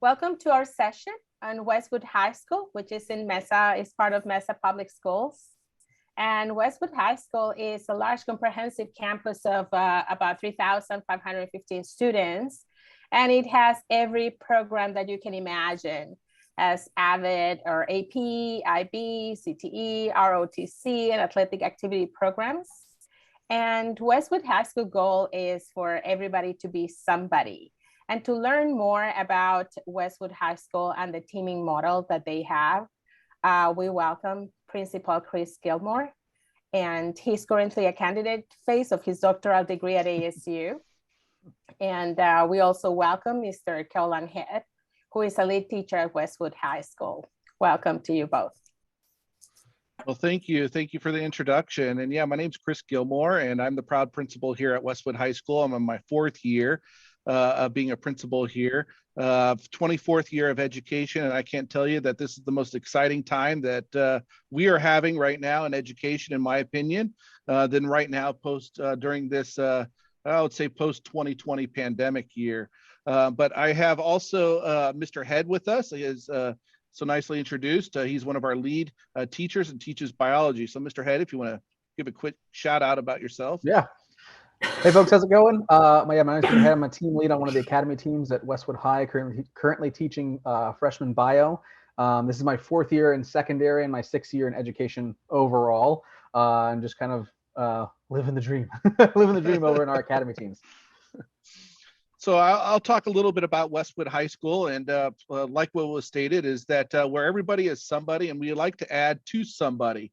Welcome to our session on Westwood High School, which is in Mesa, is part of Mesa Public Schools. And Westwood High School is a large comprehensive campus of about 3,515 students. And it has every program that you can imagine, as AVID or AP, IB, CTE, ROTC, and athletic activity programs. And Westwood High School goal is for everybody to be somebody. And to learn more about Westwood High School and the teaming model that they have, we welcome Principal Chris Gilmore. And he's currently a candidate phase of his doctoral degree at ASU. And we also welcome Mr. Caroline Head, who is a lead teacher at Westwood High School. Welcome to you both. Well, thank you. Thank you for the introduction. And yeah, my name's Chris Gilmore, and I'm the proud principal here at Westwood High School. I'm in my 4th year of being a principal here, 24th year of education. And I can't tell you that this is the most exciting time that we are having right now in education, in my opinion, than right now during this, I would say post 2020 pandemic year. But I have also Mr. Head with us. He is so nicely introduced. He's one of our lead teachers and teaches biology. So Mr. Head, if you want to give a quick shout out about yourself. Yeah. Hey folks, how's it going? My name's Mr. Head. I'm a team lead on one of the academy teams at Westwood High, currently teaching freshman bio. This is my 4th year in secondary and my 6th year in education overall. I'm just kind of living the dream, living the dream over in our academy teams. So I'll talk a little bit about Westwood High School, and like what was stated is that where everybody is somebody, and we like to add to somebody.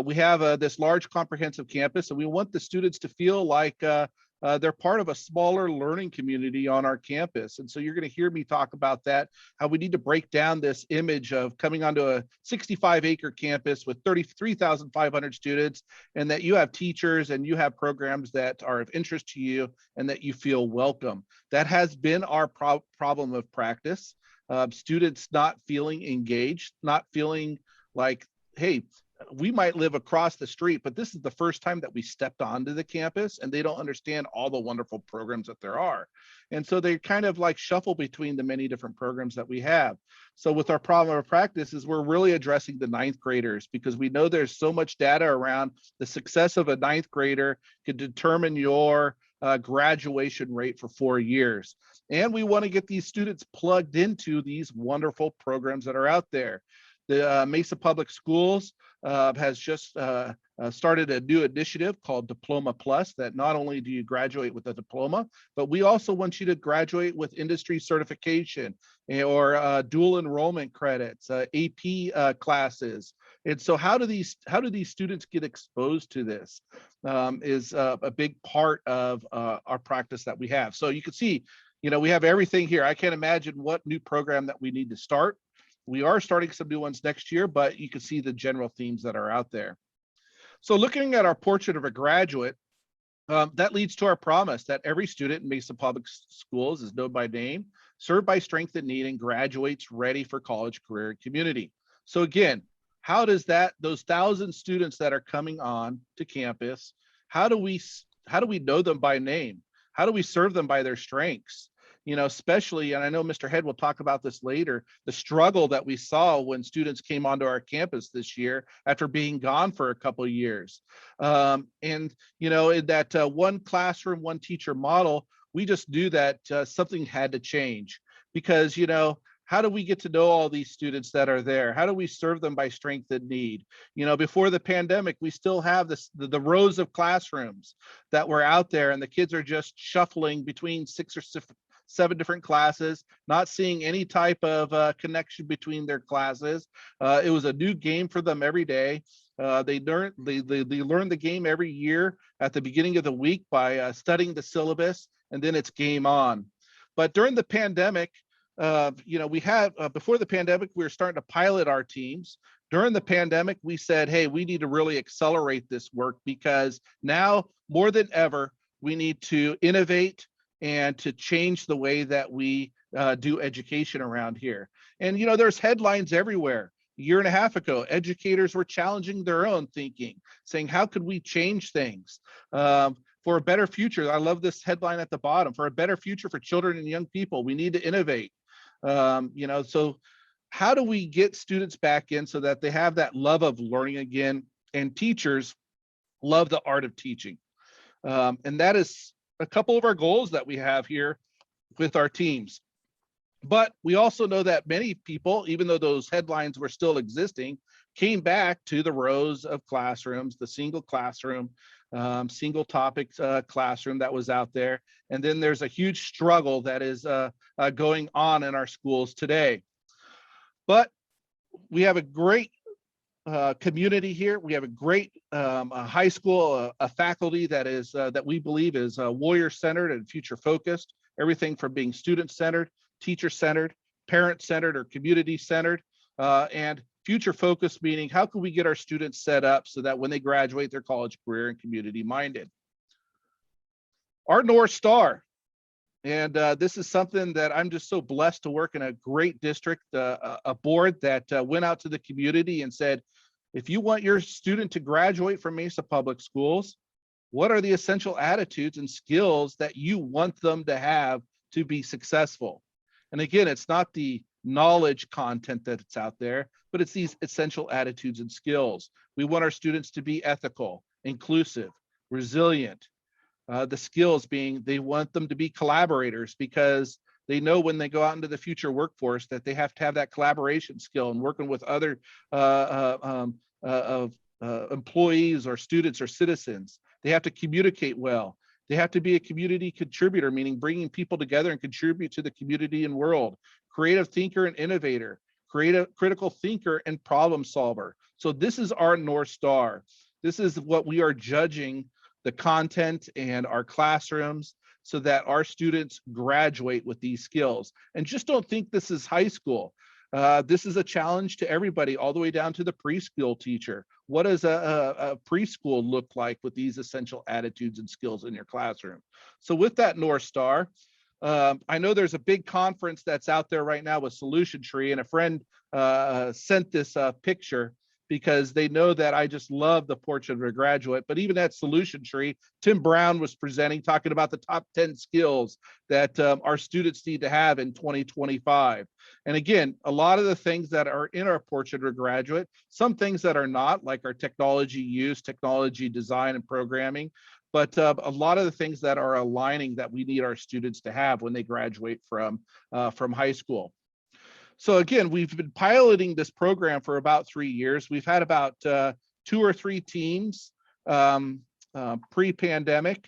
We have this large comprehensive campus, and we want the students to feel like they're part of a smaller learning community on our campus. And so you're going to hear me talk about that, how we need to break down this image of coming onto a 65-acre campus with 33,500 students, and that you have teachers and you have programs that are of interest to you and that you feel welcome. That has been our problem of practice. Students not feeling engaged, not feeling like, hey, we might live across the street, but this is the first time that we stepped onto the campus, and they don't understand all the wonderful programs that there are. And so they kind of like shuffle between the many different programs that we have. So with our problem of practice is we're really addressing the 9th graders, because we know there's so much data around the success of a 9th grader could determine your graduation rate for 4 years. And we want to get these students plugged into these wonderful programs that are out there. The Mesa Public Schools has just started a new initiative called Diploma Plus, that not only do you graduate with a diploma, but we also want you to graduate with industry certification or dual enrollment credits, AP classes. And so how do these students get exposed to this is a big part of our practice that we have. So you can see, we have everything here. I can't imagine what new program that we need to start. We are starting some new ones next year, but you can see the general themes that are out there. So looking at our portrait of a graduate, that leads to our promise that every student in Mesa Public Schools is known by name, served by strength and need, and graduates ready for college, career, and community. So again, how does those 1,000 students that are coming on to campus, how do we know them by name? How do we serve them by their strengths? Especially, and I know Mr. Head will talk about this later, the struggle that we saw when students came onto our campus this year after being gone for a couple of years. In that one classroom, one teacher model, we just knew that something had to change, because, how do we get to know all these students that are there? How do we serve them by strength and need? Before the pandemic, we still have the rows of classrooms that were out there, and the kids are just shuffling between 6 or 7 different classes, not seeing any type of connection between their classes. It was a new game for them every day. They learn the game every year at the beginning of the week by studying the syllabus, and then it's game on. But during the pandemic, we had before the pandemic, we were starting to pilot our teams. During the pandemic, we said, hey, we need to really accelerate this work, because now more than ever, we need to innovate and to change the way that we do education around here. And, there's headlines everywhere. A year and a half ago, educators were challenging their own thinking, saying, how could we change things for a better future? I love this headline at the bottom: for a better future for children and young people, we need to innovate. So how do we get students back in so that they have that love of learning again, and teachers love the art of teaching? And that is a couple of our goals that we have here with our teams. But we also know that many people, even though those headlines were still existing, came back to the rows of classrooms, the single classroom, single topic classroom that was out there. And then there's a huge struggle that is going on in our schools today. But we have a great community here. We have a great high school, a faculty that is that we believe is warrior-centered and future-focused. Everything from being student-centered, teacher-centered, parent-centered, or community-centered, and future-focused, meaning how can we get our students set up so that when they graduate, they're college, career, and community-minded. Our North Star, and this is something that I'm just so blessed to work in a great district, a board that went out to the community and said, if you want your student to graduate from Mesa Public Schools, what are the essential attitudes and skills that you want them to have to be successful? And again, it's not the knowledge content that's out there, but it's these essential attitudes and skills. We want our students to be ethical, inclusive, resilient. The skills being they want them to be collaborators, because they know when they go out into the future workforce that they have to have that collaboration skill and working with other employees or students or citizens. They have to communicate well. They have to be a community contributor, meaning bringing people together and contribute to the community and world. Creative thinker and innovator, critical thinker and problem solver. So this is our North Star. This is what we are judging the content and our classrooms so that our students graduate with these skills. And just don't think this is high school. This is a challenge to everybody, all the way down to the preschool teacher. What does a preschool look like with these essential attitudes and skills in your classroom? So with that North Star, I know there's a big conference that's out there right now with Solution Tree, and a friend sent this picture because they know that I just love the portrait of a graduate. But even at Solution Tree, Tim Brown was presenting, talking about the top 10 skills that our students need to have in 2025. And again, a lot of the things that are in our portrait of a graduate, some things that are not, like our technology use, technology design and programming, but a lot of the things that are aligning that we need our students to have when they graduate from high school. So again, we've been piloting this program for about 3 years. We've had about 2 or 3 teams pre-pandemic.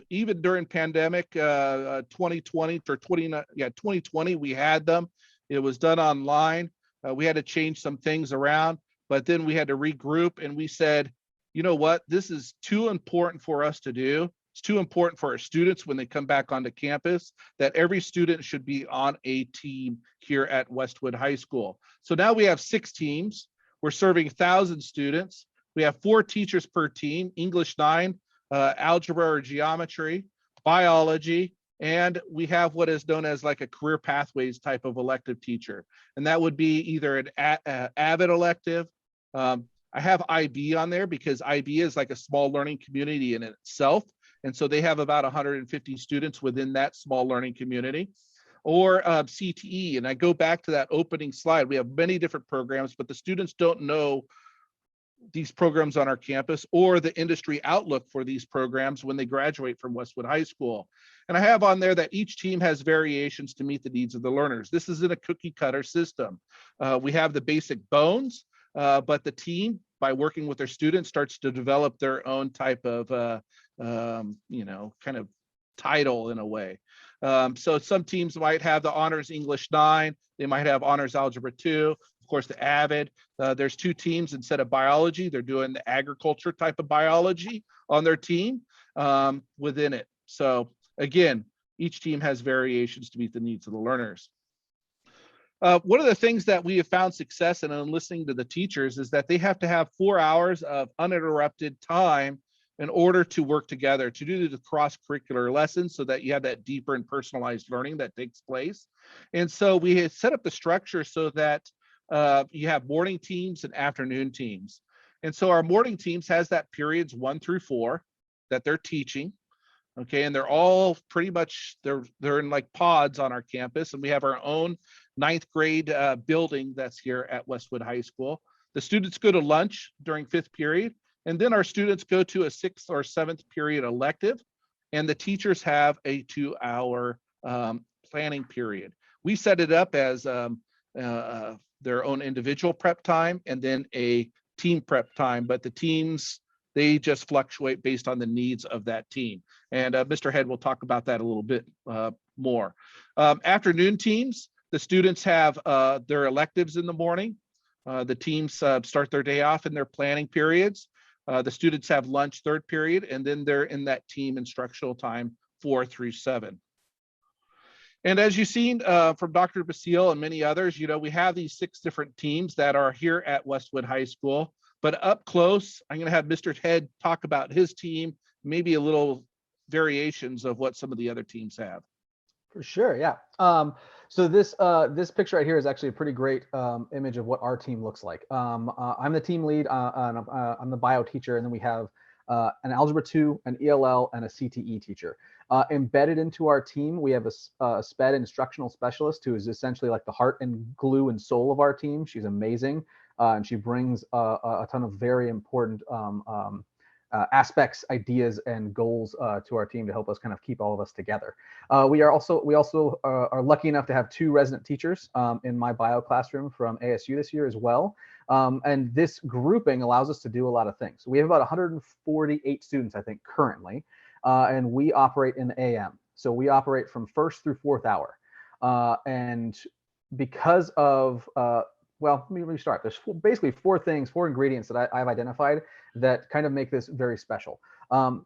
Even during pandemic 2020 or 2020, we had them. It was done online. We had to change some things around, but then we had to regroup, and we said, you know what, this is too important for us to do. It's too important for our students when they come back onto campus, that every student should be on a team here at Westwood High School. So now we have 6 teams. We're serving 1,000 students. We have 4 teachers per team: English 9, algebra or geometry, biology, and we have what is known as like a career pathways type of elective teacher. And that would be either an AVID elective. I have IB on there because IB is like a small learning community in itself. And so they have about 150 students within that small learning community, or CTE. And I go back to that opening slide. We have many different programs, but the students don't know these programs on our campus or the industry outlook for these programs when they graduate from Westwood High School. And I have on there that each team has variations to meet the needs of the learners. This isn't a cookie cutter system. We have the basic bones, but the team, by working with their students, starts to develop their own type of kind of title in a way. So some teams might have the honors English 9, they might have honors algebra 2, of course the AVID. There's 2 teams instead of biology. They're doing the agriculture type of biology on their team within it. So again, each team has variations to meet the needs of the learners. One of the things that we have found success in listening to the teachers is that they have to have 4 hours of uninterrupted time in order to work together, to do the cross-curricular lessons so that you have that deeper and personalized learning that takes place. And so we had set up the structure so that you have morning teams and afternoon teams. And so our morning teams has that periods 1 through 4 that they're teaching. Okay, and they're all pretty much, they're in like pods on our campus, and we have our own ninth grade building that's here at Westwood High School. The students go to lunch during fifth period, and then our students go to a sixth or seventh period elective, and the teachers have a 2-hour planning period. We set it up as their own individual prep time and then a team prep time, but the teams, they just fluctuate based on the needs of that team. And Mr. Head will talk about that a little bit more. Afternoon teams, the students have their electives in the morning. The teams start their day off in their planning periods. The students have lunch third period, and then they're in that team instructional time 4 through 7. And as you've seen from Dr. Basile and many others, you know, we have these 6 different teams that are here at Westwood High School. But up close, I'm going to have Mr. Head talk about his team, maybe a little variations of what some of the other teams have. For sure, yeah. So this picture right here is actually a pretty great image of what our team looks like. I'm the team lead, and I'm the bio teacher, and then we have an Algebra 2, an ELL, and a CTE teacher. Embedded into our team, we have a SPED instructional specialist who is essentially like the heart and glue and soul of our team. She's amazing, and she brings a ton of very important aspects, ideas, and goals to our team to help us kind of keep all of us together. We also are lucky enough to have 2 resident teachers in my bio classroom from ASU this year as well. And this grouping allows us to do a lot of things. We have about 148 students, I think, currently, and we operate in the AM. So we operate from first through fourth hour. And because of, well, let me restart. There's basically 4 ingredients that I've identified that kind of make this very special.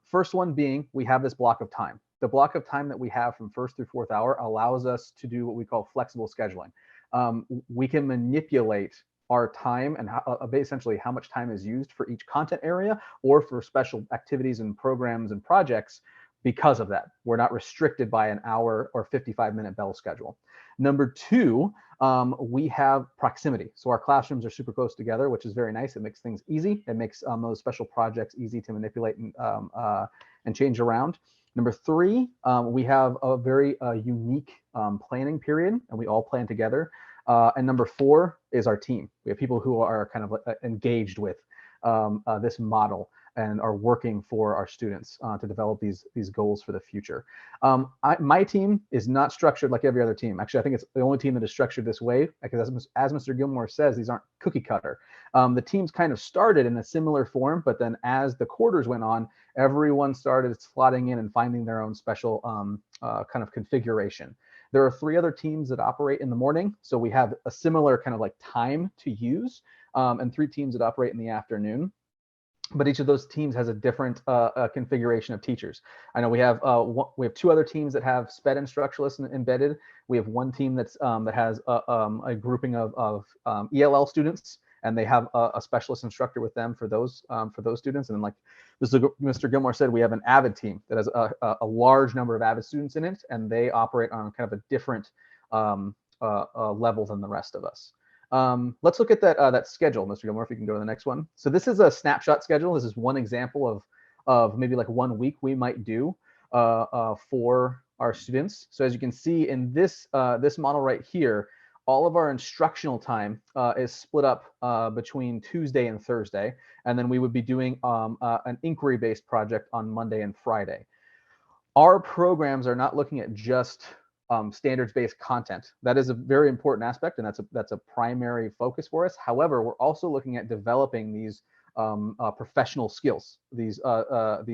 First one being, we have this block of time. The block of time that we have from first through fourth hour allows us to do what we call flexible scheduling. We can manipulate our time and essentially how much time is used for each content area or for special activities and programs and projects. Because of that, we're not restricted by an hour or 55-minute bell schedule. Number 2, we have proximity. So our classrooms are super close together, which is very nice. It makes things easy. It makes those special projects easy to manipulate and change around. Number 3, we have a very unique planning period, and we all plan together. And number 4 is our team. We have people who are kind of engaged with this model and are working for our students to develop these goals for the future. My team is not structured like every other team. Actually, I think it's the only team that is structured this way, because as Mr. Gilmore says, these aren't cookie cutter. The teams kind of started in a similar form, but then as the quarters went on, everyone started slotting in and finding their own special kind of configuration. There are 3 other teams that operate in the morning. So we have a similar kind of like time to use, and 3 teams that operate in the afternoon. But each of those teams has a different configuration of teachers. I know we have 2 other teams that have SPED instructionalists embedded. We have 1 team that has a grouping of ELL students, and they have a specialist instructor with them for those students. And then, like Mr. Gilmore said, we have an AVID team that has a large number of AVID students in it, and they operate on kind of a different level than the rest of us. Let's look at that schedule, Mr. Gilmore, if you can go to the next one. So this is a snapshot schedule. This is one example of maybe like 1 week we might do for our students. So as you can see in this model right here, all of our instructional time is split up between Tuesday and Thursday, and then we would be doing an inquiry-based project on Monday and Friday. Our programs are not looking at just standards-based content. That is a very important aspect, and that's a primary focus for us. However, we're also looking at developing these professional skills, these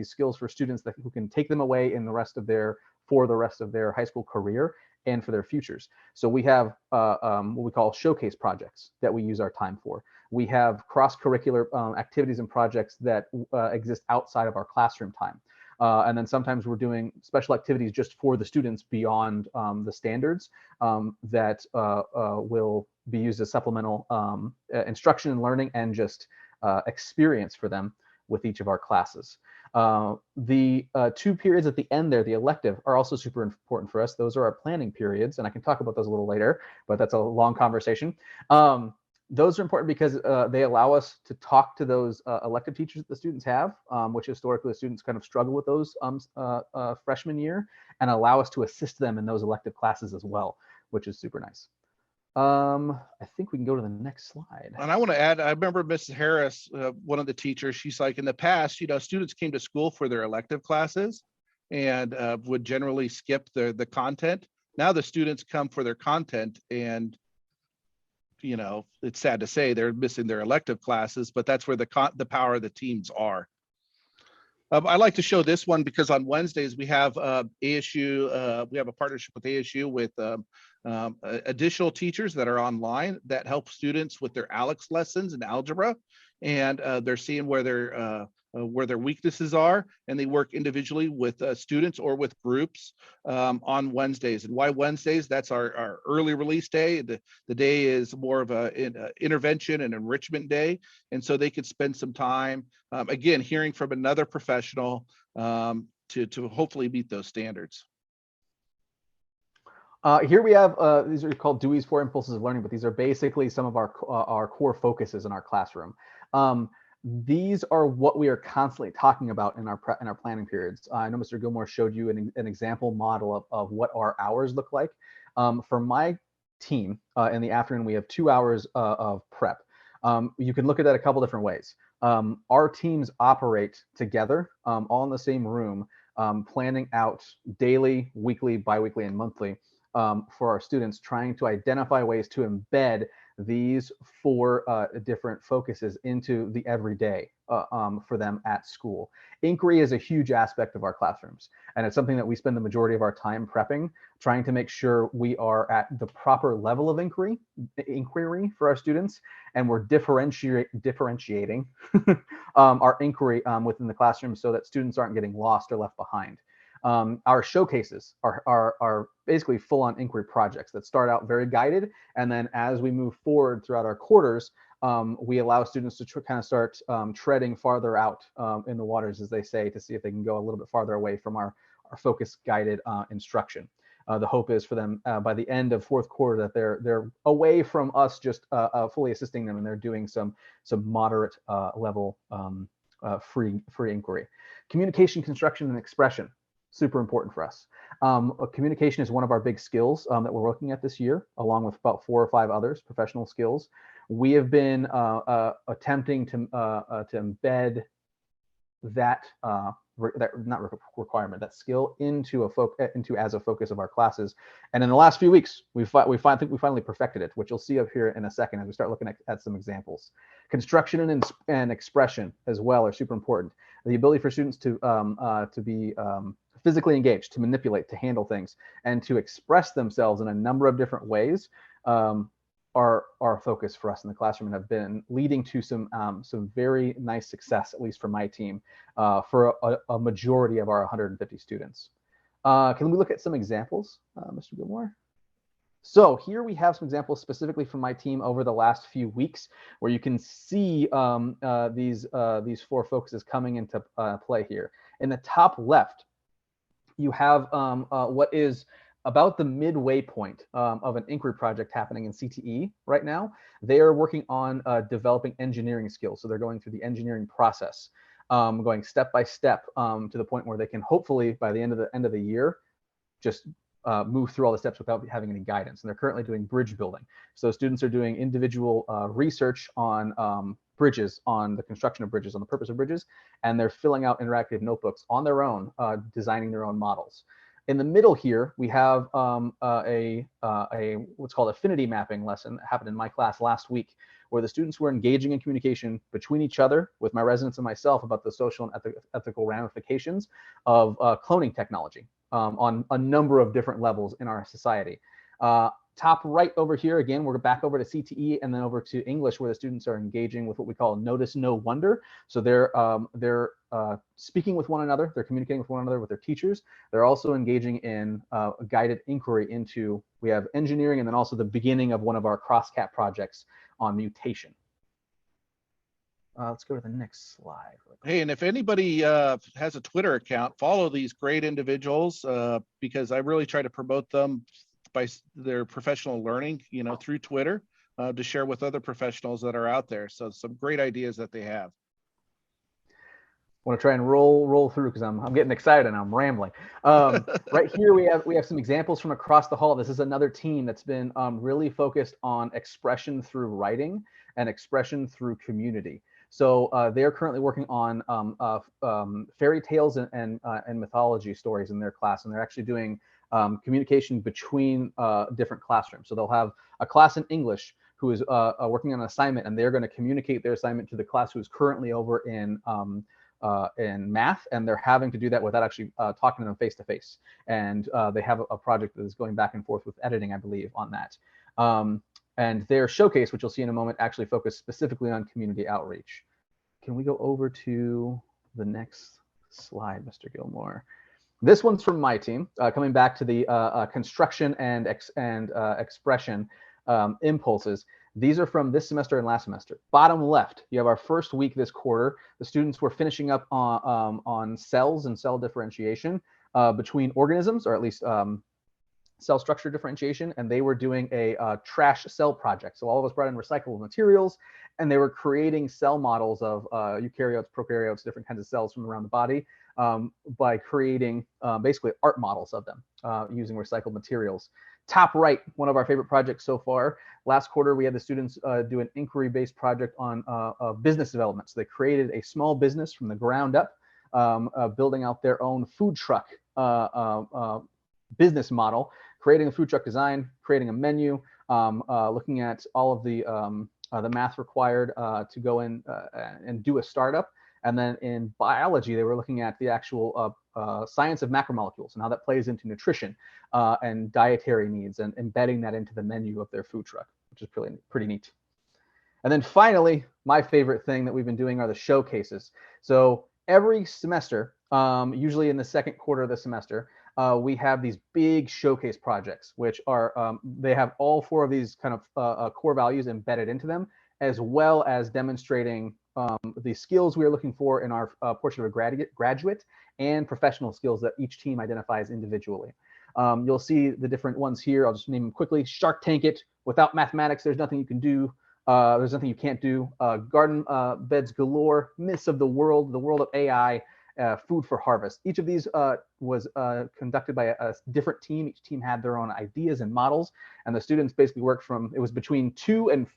skills for students who can take them away for the rest of their high school career and for their futures. So we have what we call showcase projects that we use our time for. We have cross-curricular activities and projects that exist outside of our classroom time. And then sometimes we're doing special activities just for the students beyond the standards that will be used as supplemental instruction and learning and just experience for them with each of our classes. The 2 periods at the end there, the elective, are also super important for us. Those are our planning periods, and I can talk about those a little later, but that's a long conversation. Those are important because they allow us to talk to those elective teachers that the students have, which historically the students kind of struggle with those freshman year, and allow us to assist them in those elective classes as well, which is super nice. I think we can go to the next slide. And I want to add, I remember Mrs. Harris, one of the teachers, she's like, in the past, students came to school for their elective classes and would generally skip the content. Now the students come for their content, and it's sad to say they're missing their elective classes, but that's where the power of the teams are. I like to show this one because on Wednesdays we have ASU, we have a partnership with ASU with additional teachers that are online that help students with their ALEX lessons in algebra, and they're seeing where their weaknesses are, and they work individually with students or with groups on Wednesdays. And why Wednesdays? That's our early release day. The day is more of an intervention and enrichment day, and so they could spend some time, again, hearing from another professional to hopefully meet those standards. Here we have, these are called Dewey's 4 Impulses of Learning, but these are basically some of our core focuses in our classroom. These are what we are constantly talking about in our planning periods. I know Mr. Gilmore showed you an example model of what our hours look like. For my team, in the afternoon, we have 2 hours of prep. You can look at that a couple different ways. Our teams operate together, all in the same room, planning out daily, weekly, biweekly, and monthly for our students, trying to identify ways to embed these 4 different focuses into the everyday for them at school. Inquiry is a huge aspect of our classrooms, and it's something that we spend the majority of our time prepping, trying to make sure we are at the proper level of inquiry for our students, and we're differentiating our inquiry within the classroom so that students aren't getting lost or left behind. Our showcases are basically full-on inquiry projects that start out very guided, and then as we move forward throughout our quarters, we allow students to kind of start treading farther out in the waters, as they say, to see if they can go a little bit farther away from our focus guided instruction. The hope is for them by the end of 4th quarter that they're away from us just fully assisting them, and they're doing some moderate level free inquiry. Communication, construction, and expression. Super important for us. Communication is one of our big skills that we're looking at this year, along with about 4 or 5 others, professional skills. We have been attempting to embed that that skill into as a focus of our classes. And in the last few weeks, we finally perfected it, which you'll see up here in a second as we start looking at some examples. Construction and expression as well are super important. The ability for students to be physically engaged, to manipulate, to handle things, and to express themselves in a number of different ways are our focus for us in the classroom, and have been leading to some very nice success, at least for my team, for a majority of our 150 students. Can we look at some examples, Mr. Gilmore? So here we have some examples specifically from my team over the last few weeks, where you can see these 4 focuses coming into play here. In the top left, you have what is about the midway point of an inquiry project happening in CTE right now. They are working on developing engineering skills. So they're going through the engineering process, going step by step to the point where they can hopefully, by the end of the year, just move through all the steps without having any guidance. And they're currently doing bridge building. So students are doing individual research on bridges, on the construction of bridges, on the purpose of bridges, and they're filling out interactive notebooks on their own, designing their own models. In the middle here, we have a what's called affinity mapping lesson that happened in my class last week, where the students were engaging in communication between each other, with my residents and myself, about the social and ethical ramifications of cloning technology on a number of different levels in our society. Top right over here, again, we're back over to CTE and then over to English, where the students are engaging with what we call notice, no wonder. So they're speaking with one another, they're communicating with one another, with their teachers. They're also engaging in a guided inquiry into, we have engineering, and then also the beginning of one of our cross-cap projects on mutation. Let's go to the next slide. Hey, and if anybody has a Twitter account, follow these great individuals because I really try to promote them by their professional learning, through Twitter. to share with other professionals that are out there. So some great ideas that they have. Want to try and roll through because I'm getting excited and I'm rambling. Right here we have some examples from across the hall. This is another team that's been really focused on expression through writing and expression through community. So they're currently working on fairy tales and mythology stories in their class, and they're actually doing communication between different classrooms. So they'll have a class in English who is working on an assignment, and they're going to communicate their assignment to the class who is currently over in math, and they're having to do that without actually talking to them face to face. And they have a project that is going back and forth with editing, I believe, on that. And their showcase, which you'll see in a moment, actually focused specifically on community outreach. Can we go over to the next slide, Mr. Gilmore? This one's from my team, coming back to the construction and expression impulses. These are from this semester and last semester. Bottom left, you have our first week this quarter. The students were finishing up on cells and cell differentiation between organisms, or at least cell structure differentiation, and they were doing a trash cell project. So all of us brought in recyclable materials, and they were creating cell models of eukaryotes, prokaryotes, different kinds of cells from around the body by creating basically art models of them using recycled materials. Top right, one of our favorite projects so far. Last quarter, we had the students do an inquiry-based project on business development. So they created a small business from the ground up, building out their own food truck business model, creating a food truck design, creating a menu, looking at all of the math required to go in and do a startup. And then in biology, they were looking at the actual science of macromolecules and how that plays into nutrition and dietary needs, and embedding that into the menu of their food truck, which is pretty neat. And then finally, my favorite thing that we've been doing are the showcases. So every semester, usually in the second quarter of the semester, we have these big showcase projects, which are, they have all four of these kind of core values embedded into them, as well as demonstrating the skills we are looking for in our portion of a graduate and professional skills that each team identifies individually. You'll see the different ones here. I'll just name them quickly. Shark Tank It. Without mathematics, there's nothing you can do. There's nothing you can't do. Garden Beds Galore. Myths of the world of AI. Food for Harvest. Each of these was conducted by a different team. Each team had their own ideas and models, and the students basically worked from, it was between 2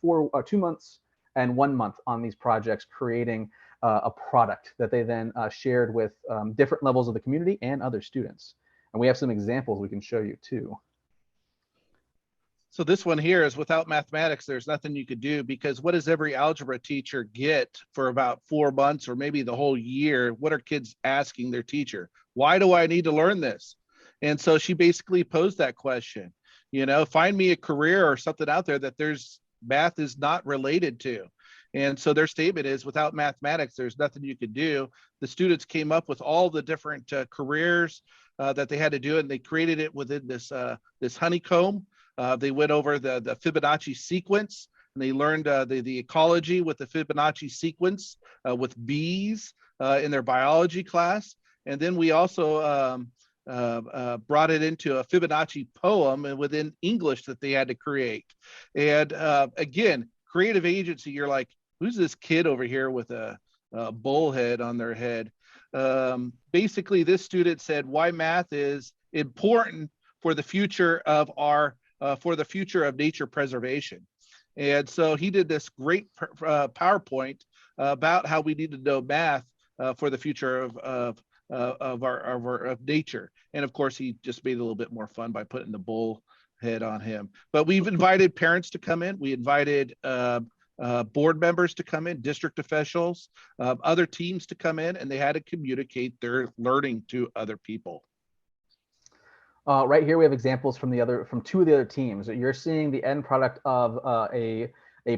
months and 1 month on these projects, creating a product that they then shared with different levels of the community and other students. And we have some examples we can show you too. So this one here is without mathematics, there's nothing you could do, because what does every algebra teacher get for about 4 months or maybe the whole year? What are kids asking their teacher? Why do I need to learn this? And so she basically posed that question, you know, find me a career or something out there that there's math is not related to. And so their statement is, without mathematics, there's nothing you could do. The students came up with all the different careers that they had to do, and they created it within this this honeycomb. They went over the Fibonacci sequence, and they learned the ecology with the Fibonacci sequence with bees in their biology class. And then we also brought it into a Fibonacci poem and within English that they had to create. And again, creative agency, you're like, who's this kid over here with a bullhead on their head? Basically, this student said why math is important for the future of our nature preservation. And so he did this great PowerPoint about how we need to know math for the future of nature. And of course, he just made it a little bit more fun by putting the bull head on him. But we've invited parents to come in. We invited board members to come in, district officials, other teams to come in, and they had to communicate their learning to other people. Right here, we have examples from two of the other teams. You're seeing the end product of a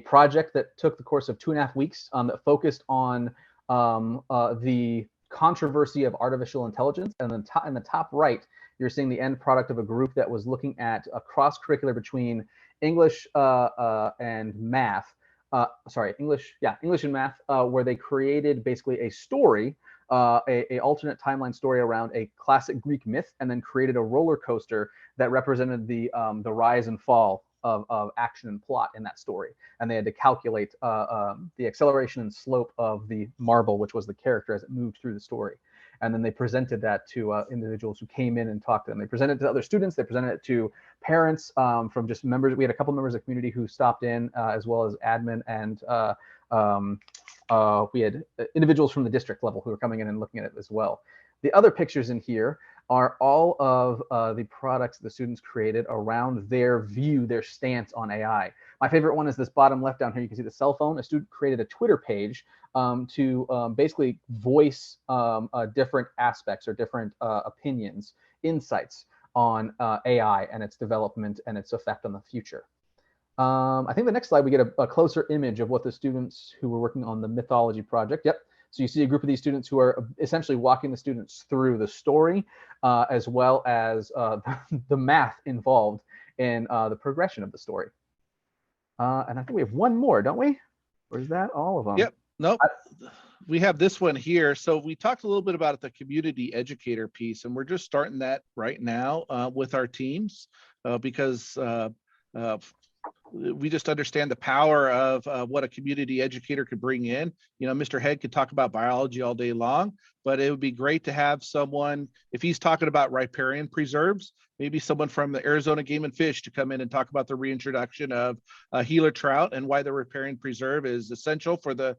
project that took the course of 2.5 weeks that focused on the controversy of artificial intelligence. And then in the top right, you're seeing the end product of a group that was looking at a cross-curricular between English and math. English and math, where they created basically a story, a alternate timeline story around a classic Greek myth, and then created a roller coaster that represented the rise and fall of action and plot in that story, and they had to calculate the acceleration and slope of the marble, which was the character as it moved through the story. And then they presented that to individuals who came in and talked to them. They presented it to other students. They presented it to parents from just members. We had a couple members of the community who stopped in, as well as admin, and we had individuals from the district level who were coming in and looking at it as well. The other pictures in here are all of the products the students created around their view, their stance on AI. My favorite one is this bottom left down here. You can see the cell phone. A student created a Twitter page to basically voice different aspects or different opinions, insights on AI and its development and its effect on the future. I think the next slide, we get a closer image of what the students who were working on the mythology project. Yep. So you see a group of these students who are essentially walking the students through the story, as well as the math involved in the progression of the story. And I think we have one more, don't we? Or is that all of them? Yep. Nope. We have this one here. So we talked a little bit about the community educator piece, and we're just starting that right now with our teams because we just understand the power of what a community educator could bring in. You know, Mr. Head could talk about biology all day long, but it would be great to have someone, if he's talking about riparian preserves, maybe someone from the Arizona Game and Fish to come in and talk about the reintroduction of Gila trout and why the riparian preserve is essential for the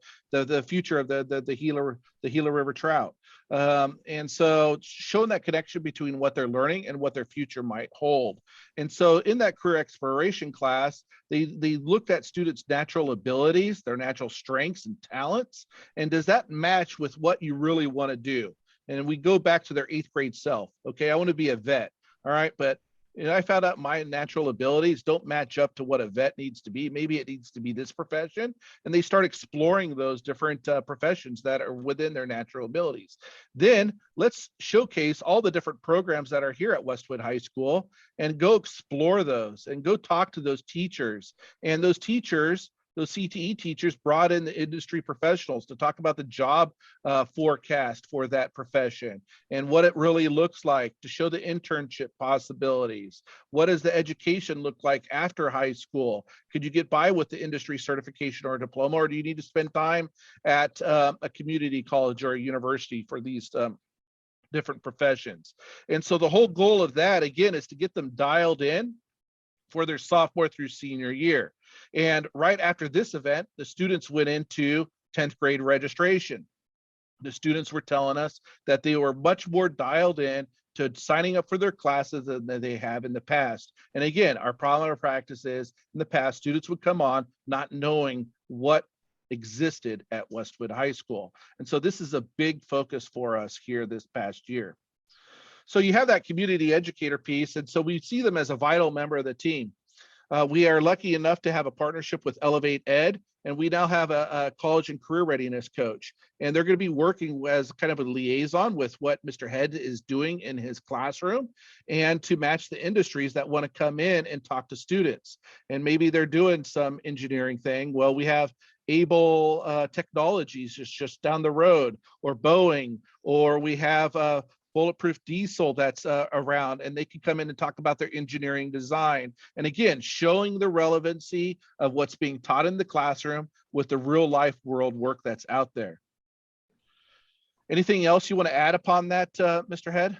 future of the Gila River trout. And so showing that connection between what they're learning and what their future might hold. And so in that career exploration class, they looked at students' natural abilities, their natural strengths and talents, and does that match with what you really want to do? And we go back to their 8th grade self. Okay, I want to be a vet. All right, but you know, I found out my natural abilities don't match up to what a vet needs to be. Maybe it needs to be this profession. And they start exploring those different professions that are within their natural abilities. Then let's showcase all the different programs that are here at Westwood High School and go explore those and go talk to those teachers. And those teachers, those CTE teachers, brought in the industry professionals to talk about the job forecast for that profession and what it really looks like, to show the internship possibilities. What does the education look like after high school? Could you get by with the industry certification or a diploma, or do you need to spend time at a community college or a university for these different professions? And so the whole goal of that, again, is to get them dialed in for their sophomore through senior year. And right after this event, the students went into 10th grade registration. The students were telling us that they were much more dialed in to signing up for their classes than they have in the past. And again, our problem or practice is in the past, students would come on not knowing what existed at Westwood High School. And so this is a big focus for us here this past year. So you have that community educator piece, and so we see them as a vital member of the team. We are lucky enough to have a partnership with Elevate Ed, and we now have a college and career readiness coach. And they're going to be working as kind of a liaison with what Mr. Head is doing in his classroom and to match the industries that want to come in and talk to students. And maybe they're doing some engineering thing. Well, we have Able Technologies just down the road, or Boeing, or we have Bulletproof Diesel that's around, and they can come in and talk about their engineering design. And again, showing the relevancy of what's being taught in the classroom with the real life world work that's out there. Anything else you want to add upon that, Mr. Head?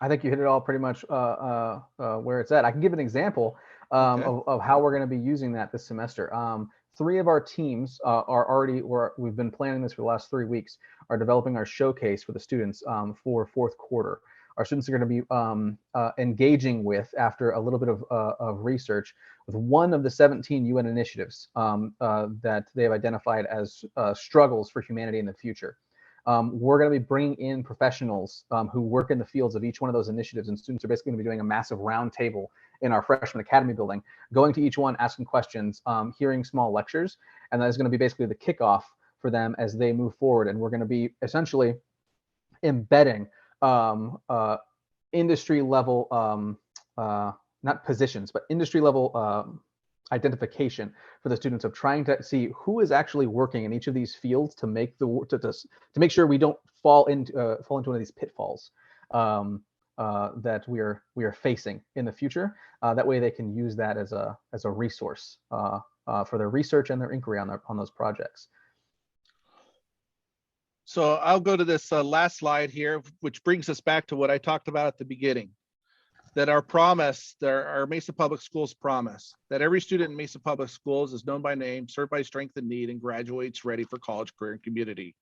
I think you hit it all pretty much where it's at. I can give an example of how we're going to be using that this semester. 3 of our teams we've been planning this for the last 3 weeks, are developing our showcase for the students for 4th quarter. Our students are going to be engaging with, after a little bit of research, with one of the 17 UN initiatives that they have identified as struggles for humanity in the future. We're going to be bringing in professionals who work in the fields of each one of those initiatives, and students are basically going to be doing a massive roundtable in our freshman academy building, going to each one, asking questions, hearing small lectures, and that is going to be basically the kickoff for them as they move forward. And we're going to be essentially embedding industry level, not positions, but industry level identification for the students, of trying to see who is actually working in each of these fields to make to make sure we don't fall into one of these pitfalls. that we are facing in the future. That way they can use that as a resource for their research and their inquiry on those projects. So I'll go to this last slide here, which brings us back to what I talked about at the beginning, that our promise, our Mesa Public Schools promise, that every student in Mesa Public Schools is known by name, served by strength and need, and graduates ready for college, career, and community.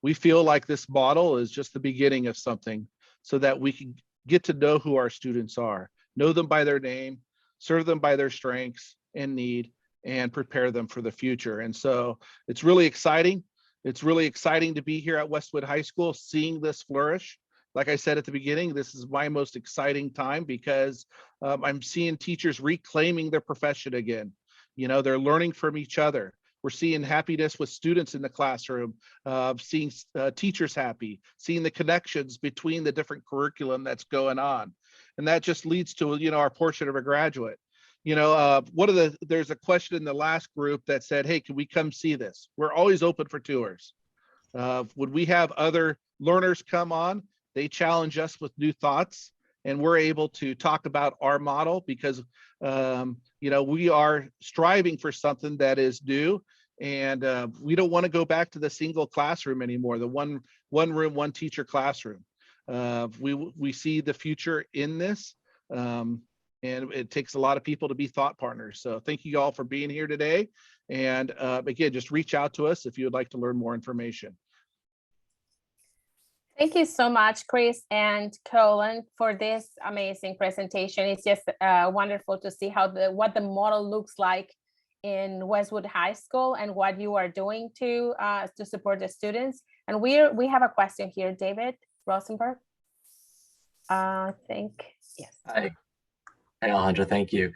We feel like this model is just the beginning of something so that we can get to know who our students are, know them by their name, serve them by their strengths and need, and prepare them for the future. And so it's really exciting. It's really exciting to be here at Westwood High School, seeing this flourish. Like I said at the beginning, this is my most exciting time because I'm seeing teachers reclaiming their profession again. You know, they're learning from each other. We're seeing happiness with students in the classroom, seeing teachers happy, seeing the connections between the different curriculum that's going on. And that just leads to, you know, our portrait of a graduate. You know, there's a question in the last group that said, hey, can we come see this? We're always open for tours. Would we have other learners come on? They challenge us with new thoughts, and we're able to talk about our model because, you know, we are striving for something that is new, and we don't want to go back to the single classroom anymore, the one room, one teacher classroom. We see the future in this. And it takes a lot of people to be thought partners. So thank you all for being here today. And again, just reach out to us if you would like to learn more information. Thank you so much, Chris and Colin, for this amazing presentation. It's just wonderful to see how what the model looks like in Westwood High School and what you are doing to support the students. And we have a question here, David Rosenberg. I think, yes. Hi, Alejandra, thank you.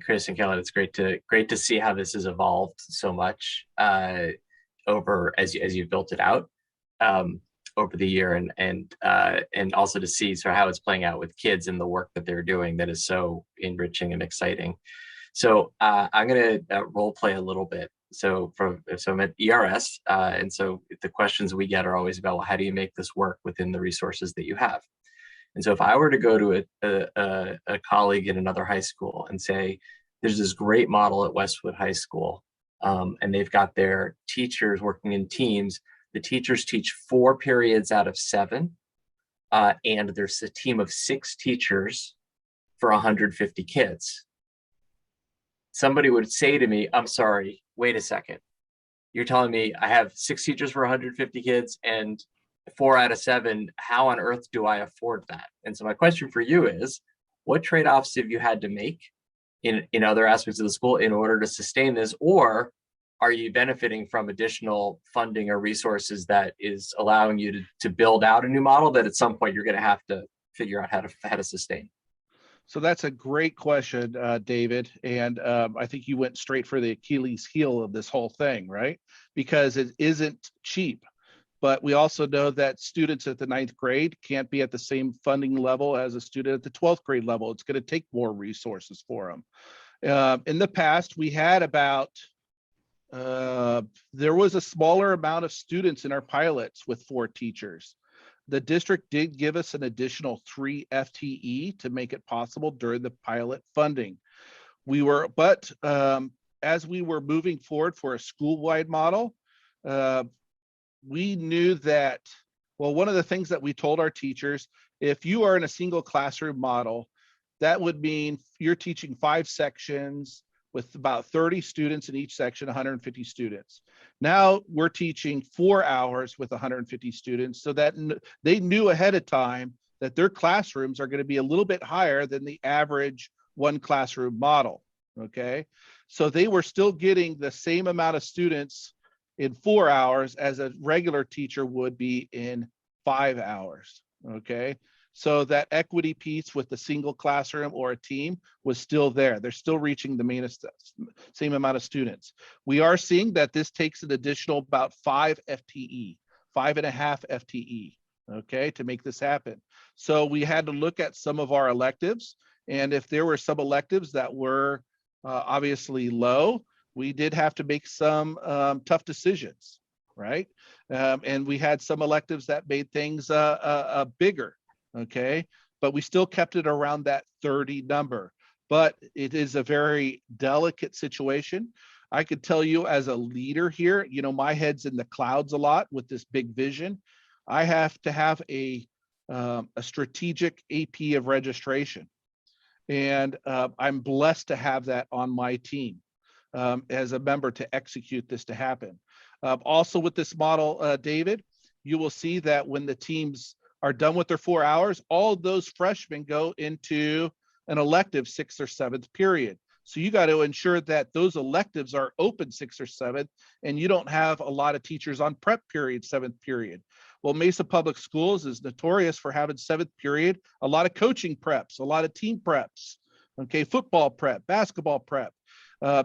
Chris and Colin, it's great to see how this has evolved so much over as you've built it out over the year, and also to see sort of how it's playing out with kids and the work that they're doing that is so enriching and exciting. So I'm going to role play a little bit. So I'm at ERS, and so the questions we get are always about, well, how do you make this work within the resources that you have? And so if I were to go to a colleague in another high school and say, there's this great model at Westwood High School, and they've got their teachers working in teams. The teachers teach 4 periods out of 7, and there's a team of 6 teachers for 150 kids. Somebody would say to me, I'm sorry, wait a second. You're telling me I have 6 teachers for 150 kids and 4 out of 7, how on earth do I afford that? And so my question for you is, what trade-offs have you had to make in other aspects of the school in order to sustain this? Or are you benefiting from additional funding or resources that is allowing you to build out a new model that at some point you're going to have to figure out how to sustain? So that's a great question, David. And I think you went straight for the Achilles heel of this whole thing, right? Because it isn't cheap. But we also know that students at the 9th grade can't be at the same funding level as a student at the 12th grade level. It's going to take more resources for them. In the past, we had about, there was a smaller amount of students in our pilots with 4 teachers. The district did give us an additional 3 FTE to make it possible during the pilot funding. But as we were moving forward for a school-wide model, we knew that, well, one of the things that we told our teachers, if you are in a single classroom model, that would mean you're teaching 5 sections with about 30 students in each section, 150 students. Now we're teaching 4 hours with 150 students, so that they knew ahead of time that their classrooms are going to be a little bit higher than the average 1 classroom model, okay? So they were still getting the same amount of students in 4 hours as a regular teacher would be in 5 hours, okay? So that equity piece with the single classroom or a team was still there. They're still reaching the same amount of students. We are seeing that this takes an additional about 5 FTE, 5.5 FTE, okay, to make this happen. So we had to look at some of our electives, and if there were some electives that were obviously low, we did have to make some tough decisions, right? And we had some electives that made things bigger. okay? But we still kept it around that 30 number. But it is a very delicate situation. I could tell you as a leader here, you know, my head's in the clouds a lot with this big vision. I have to have a strategic AP of registration. And I'm blessed to have that on my team as a member to execute this to happen. Also with this model, David, you will see that when the teams are done with their 4 hours, all of those freshmen go into an elective 6th or 7th period. So you got to ensure that those electives are open 6th or 7th, and you don't have a lot of teachers on prep period, 7th period. Well, Mesa Public Schools is notorious for having 7th period, a lot of coaching preps, a lot of team preps, okay, football prep, basketball prep.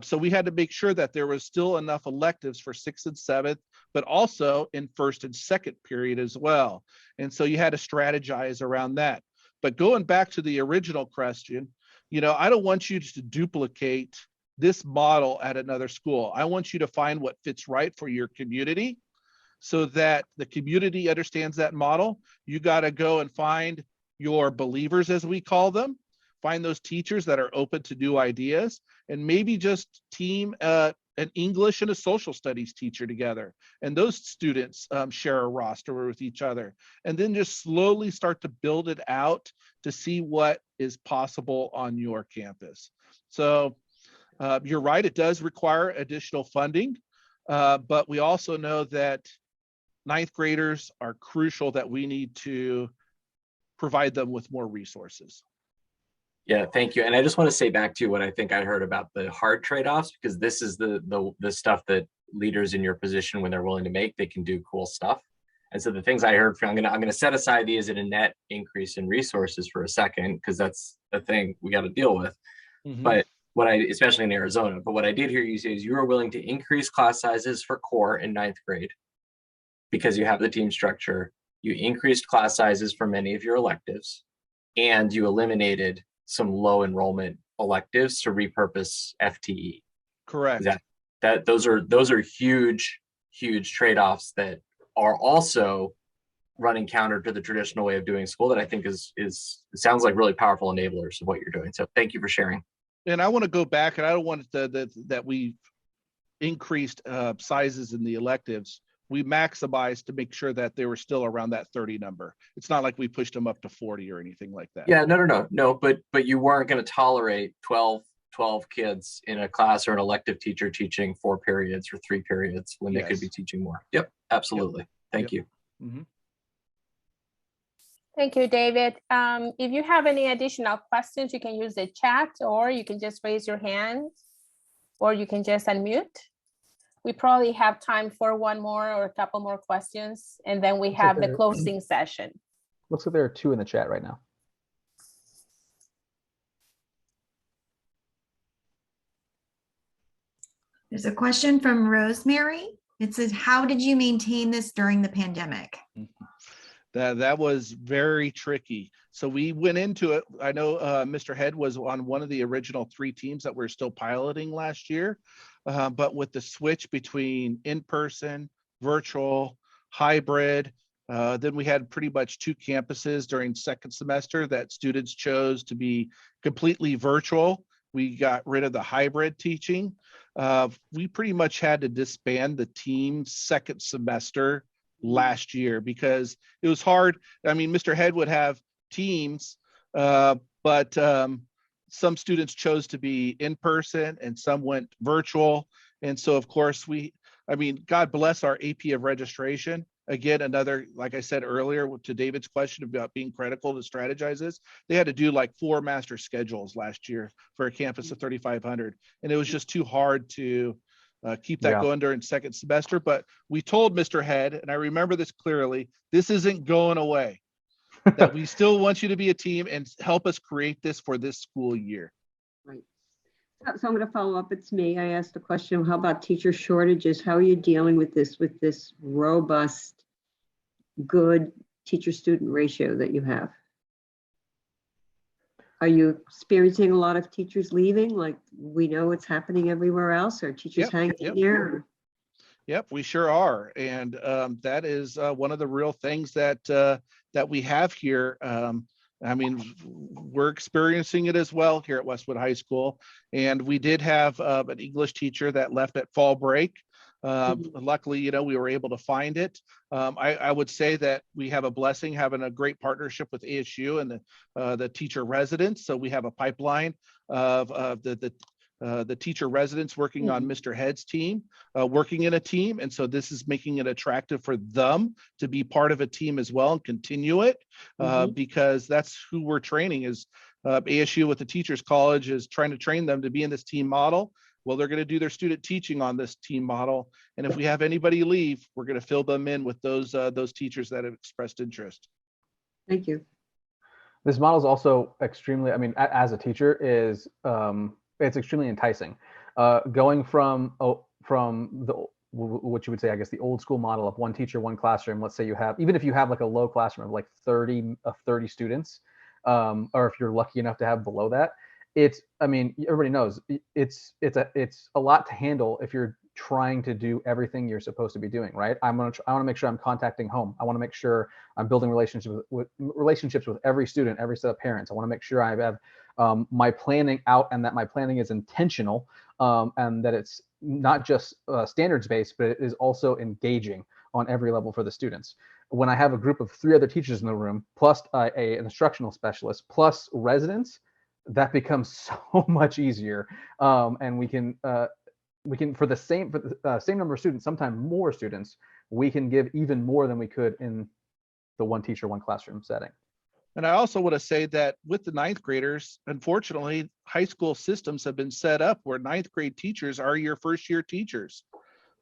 So we had to make sure that there was still enough electives for 6th and 7th, but also in 1st and 2nd period as well. And so you had to strategize around that. But going back to the original question, you know, I don't want you to duplicate this model at another school. I want you to find what fits right for your community so that the community understands that model. You got to go and find your believers, as we call them, find those teachers that are open to new ideas, and maybe just team an English and a social studies teacher together. And those students share a roster with each other. And then just slowly start to build it out to see what is possible on your campus. So you're right, it does require additional funding, but we also know that 9th graders are crucial, that we need to provide them with more resources. Yeah, thank you. And I just want to say back to what I think I heard about the hard trade-offs, because this is the stuff that leaders in your position, when they're willing to make, they can do cool stuff. And so the things I heard from, I'm gonna set aside these at a net increase in resources for a second, because that's the thing we got to deal with. Mm-hmm. But what especially in Arizona, but what I did hear you say is you are willing to increase class sizes for core in 9th grade because you have the team structure. You increased class sizes for many of your electives, and you eliminated some low enrollment electives to repurpose FTE. Correct. Those are huge trade-offs that are also running counter to the traditional way of doing school, that I think sounds like really powerful enablers of what you're doing. So thank you for sharing. And I want to go back, and I don't want that we increased sizes in the electives. We maximized to make sure that they were still around that 30 number. It's not like we pushed them up to 40 or anything like that. Yeah, no, but you weren't going to tolerate 12 kids in a class, or an elective teacher teaching 4 periods or 3 periods when they could be teaching more. Yep, absolutely. Yep. Thank you. Mm-hmm. Thank you, David. If you have any additional questions, you can use the chat, or you can just raise your hand, or you can just unmute. We probably have time for one more or a couple more questions, and then we have the closing session. Looks like there are 2 in the chat right now. There's a question from Rosemary. It says, how did you maintain this during the pandemic? That was very tricky. So we went into it. I know Mr. Head was on one of the original 3 teams that we're still piloting last year. But with the switch between in-person, virtual, hybrid, then we had pretty much 2 campuses during 2nd semester that students chose to be completely virtual. We got rid of the hybrid teaching. We pretty much had to disband the team 2nd semester last year because it was hard. I mean, Mr. Head would have teams, but some students chose to be in person and some went virtual. And so of course God bless our AP of registration. Again, another, like I said earlier, to David's question about being critical to strategize this, they had to do like 4 master schedules last year for a campus of 3,500. And it was just too hard to keep that going during 2nd semester. But we told Mr. Head, and I remember this clearly, this isn't going away. That we still want you to be a team and help us create this for this school year. Right. So I'm going to follow up. It's me. I asked the question, how about teacher shortages? How are you dealing with this robust, good teacher-student ratio that you have? Are you experiencing a lot of teachers leaving, like we know it's happening everywhere else, or teachers hanging in here? Yep, we sure are. And that is one of the real things that that we have here. I mean, we're experiencing it as well here at Westwood High School. And we did have an English teacher that left at fall break. Luckily, you know, we were able to find it. I would say that we have a blessing having a great partnership with ASU and the teacher residents. So we have a pipeline of the teacher residents working on Mr. Head's team, working in a team. And so this is making it attractive for them to be part of a team as well and continue it, because that's who we're training is ASU with the Teachers College is trying to train them to be in this team model. Well, they're going to do their student teaching on this team model. And if we have anybody leave, we're going to fill them in with those teachers that have expressed interest. Thank you. This model is also extremely, I mean, as a teacher is, it's extremely enticing. Going from the, what you would say, I guess, the old school model of one teacher, one classroom. Let's say you have, even if you have like a low classroom of like 30 students, or if you're lucky enough to have below that, it's, I mean, everybody knows it's a lot to handle if you're trying to do everything you're supposed to be doing, right? I want to make sure I'm contacting home. I want to make sure I'm building relationships with every student, every set of parents. I want to make sure I have my planning out and that my planning is intentional, and that it's not just standards based, but it is also engaging on every level for the students. When I have a group of 3 other teachers in the room, plus an instructional specialist, plus residents, that becomes so much easier, and we can for the same number of students, sometimes more students, we can give even more than we could in the one teacher, one classroom setting. And I also want to say that with the 9th graders, unfortunately, high school systems have been set up where 9th grade teachers are your first year teachers.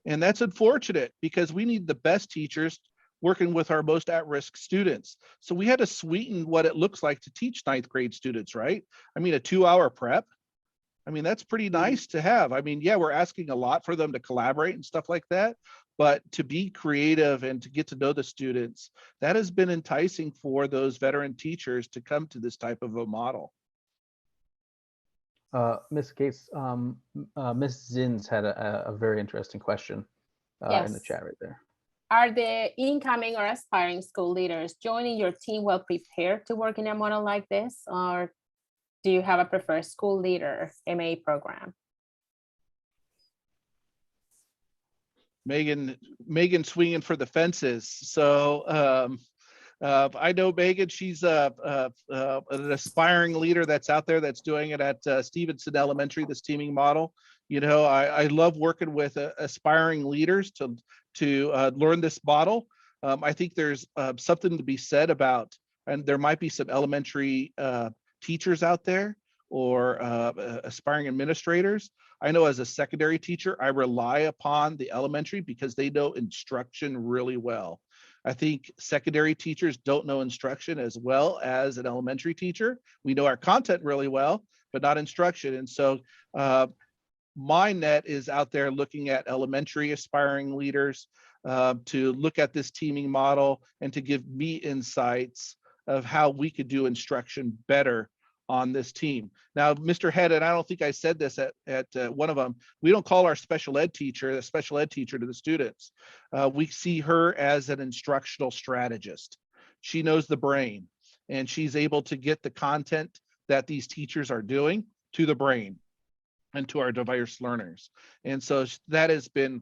And that's unfortunate because we need the best teachers working with our most at-risk students. So we had to sweeten what it looks like to teach 9th grade students, right? I mean, a 2-hour prep. I mean, that's pretty nice to have. I mean, yeah, we're asking a lot for them to collaborate and stuff like that, but to be creative and to get to know the students, that has been enticing for those veteran teachers to come to this type of a model. Ms. Gates, Ms. Zins had a very interesting question in the chat right there. Are the incoming or aspiring school leaders joining your team well prepared to work in a model like this, or do you have a preferred school leader MA program? Megan swinging for the fences. So I know Megan, she's an aspiring leader that's out there that's doing it at Stevenson Elementary, this teaming model. You know, I love working with aspiring leaders to learn this model. I think there's something to be said about, and there might be some elementary teachers out there or aspiring administrators. I know as a secondary teacher, I rely upon the elementary because they know instruction really well. I think secondary teachers don't know instruction as well as an elementary teacher. We know our content really well, but not instruction. And so my net is out there looking at elementary aspiring leaders to look at this teaming model and to give me insights of how we could do instruction better on this team. Now, Mr. Head, and I don't think I said this at one of them, we don't call our special ed teacher the special ed teacher to the students. We see her as an instructional strategist. She knows the brain, and she's able to get the content that these teachers are doing to the brain and to our diverse learners. And so that has been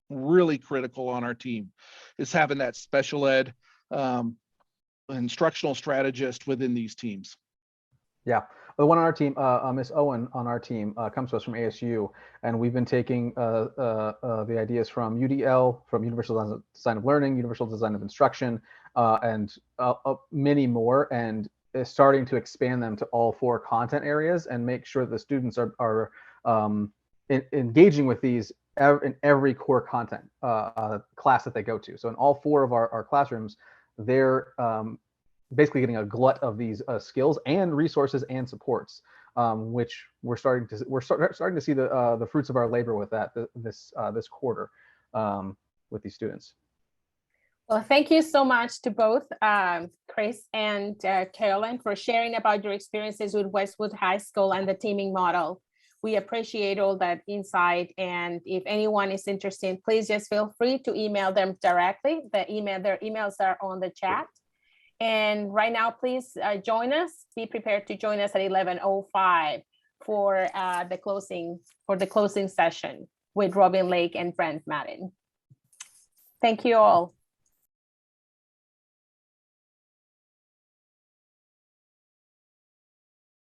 really critical on our team, is having that special ed instructional strategist within these teams. Yeah, the one on our team, Miss Owen on our team comes to us from ASU, and we've been taking the ideas from UDL, from Universal Design of Learning, Universal Design of Instruction, and many more, and is starting to expand them to all 4 content areas and make sure that the students are engaging with these in every core content class that they go to. So in all 4 of our classrooms, they're basically getting a glut of these skills and resources and supports, which we're starting to see the fruits of our labor with that this quarter with these students. Well, thank you so much to both Chris and Caroline for sharing about your experiences with Westwood High School and the teaming model. We appreciate all that insight, and if anyone is interested, please just feel free to email them directly. Their emails are on the chat. And right now, please join us. Be prepared to join us at 11:05 for the closing session with Robin Lake and Brent Madden. Thank you all.